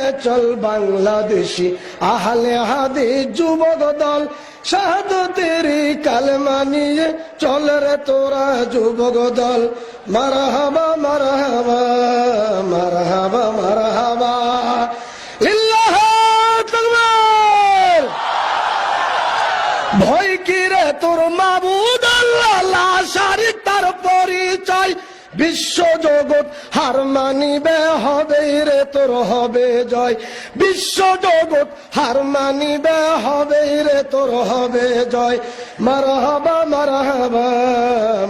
এগিয়ে চল বাংলাদেশি আহলে হাদিস যুবক দল, শাহাদাতেরি কালেমা নিয়ে চল রে তোরা যুবক দল। মারহাবা মারহাবা মারহাবা মারহাবা, লিল্লাহি তাকবীর। ভয় কি রে তোর মাবুদ আল্লাহ, লা শারীক তার পরিচয়। বিশ্ব জগৎ হার মানিবে, হবে রে তোর হবে জয়। বিশ্ব জগৎ হার মানিবে, হবে রে তোর হবে জয়। মারহাবা মারহাবা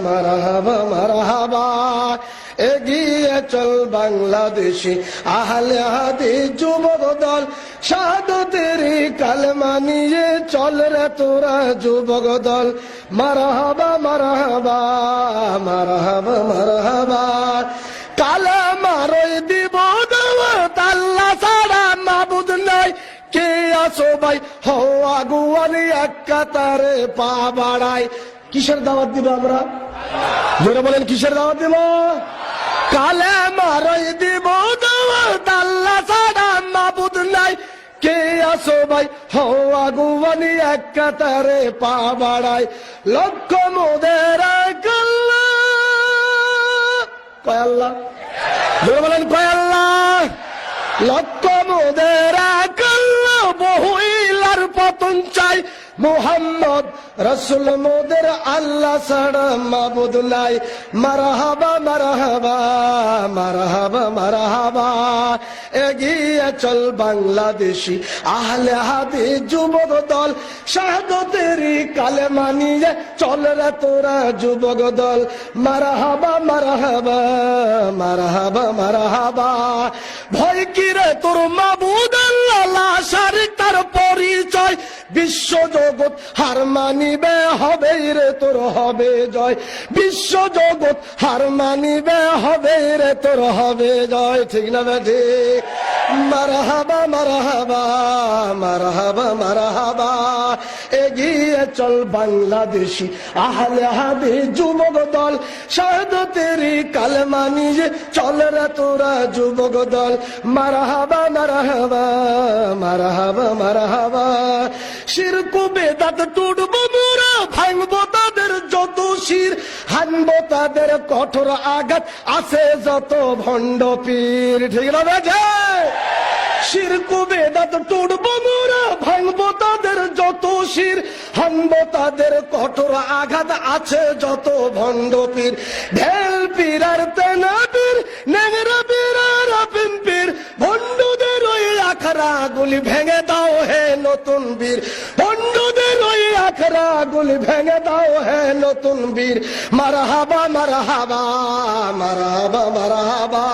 মারহাবা মারহাবা, এগিয়ে চল বাংলাদেশি আহলে হাদিস যুবক দল, শাহাদাতেরি কালেমা নিয়ে চল রে তোরা যুবক দল। মারহাবা মারহাবা মারহাবা মারহাবা, কালেমারই দিব দাওয়াত, আল্লাহ ছাড়া মাবুদ নাই। কে আছো ভাই হও আগুয়ান, এক কাতারে পা বাড়াই। কিসের দাওয়াত দিব আমরা? জোরে বলেন, কিসের দাওয়াত দিব? কালেমারই দিব দাওয়াত, আল্লাহ ছাড়া মাবুদ নাই। কে আছো ভাই হও আগুয়ান, এক কাতারে পা বাড়াই। লক্ষ্য মোদের আল্লাহ, কয় আল্লাহ? জোরে বলেন, কয় আল্লাহ? লক্ষ্য মোদের আল্লাহ, বহু ইলার পতন চাই। মুহাম্মদ রাসূল মোদের, আল্লাহ ছাড়া মাবুদ নাই। মারহাবা মারহাবা মারহাবা মারহাবা, এগিয়ে চল বাংলাদেশি আহলে হাদিস যুবক দল, শাহাদাতেরি কালেমা নিয়ে চল রে তোরা যুবক দল। মারহাবা মারহাবা মারহাবা মারহাবা, ভয় কি রে তোর মাবুদ আল্লাহ, লা শারীক তার পরিচয়। বিশ্ব জগৎ হার মানিবে, হবে রে তোর হবে জয়। বিশ্ব জগৎ হার মানিবে, হবে রে তোর হবে জয়। ঠিক না বেঠি? মারহাবা মারহাবা মারহাবা মারহাবা, এগিয়ে চল বাংলাদেশি আহলে হাদিস যুবক দল, শাহাদাতেরি কালেমা নিয়ে চল রে তোরা যুবক দল। মারহাবা মারহাবা মারহাবা মারহাবা, শিরক বেদাত টুটবো মোরা, ভাঙবো তাদের যত শির, হানবো তাদের কঠোর আঘাত, আছে যত ভণ্ড পীর। ঠিক না বেঠি? শিরক বেদাত টুটবো মোরা, ভাঙবো তাদের যত শির, হানবো তাদের কঠোর আঘাত, আছে যত ভণ্ড পীর। ঢেল পীর আর তেনা পীর, নেংরা পীর আর আপিন পীর, ভণ্ডদের ওই আখড়া গুলি ভেঙে দাও হে নতুন বীর। ভণ্ডদের ওই আখড়া গুলি ভেঙে দাও হে নতুন বীর। মারহাবা মারহাবা মারহাবা মারহাবা,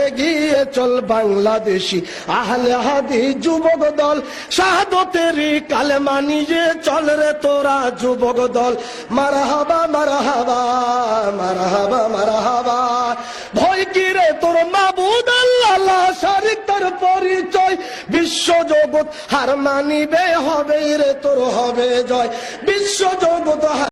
এগিয়ে চল বাংলাদেশি আহলে হাদিস যুবক দল, শাহাদাতেরি কালেমা নিয়ে চল রে তোরা যুবক দল। মারহাবা মারহাবা মারহাবা মারহাবা, ভয় কি রে তোর মাবুদ আল্লাহ, লা শারীক তার পরিচয়। বিশ্ব জগৎ হার মানিবে, হবে রে তোর হবে জয়। বিশ্ব জগৎ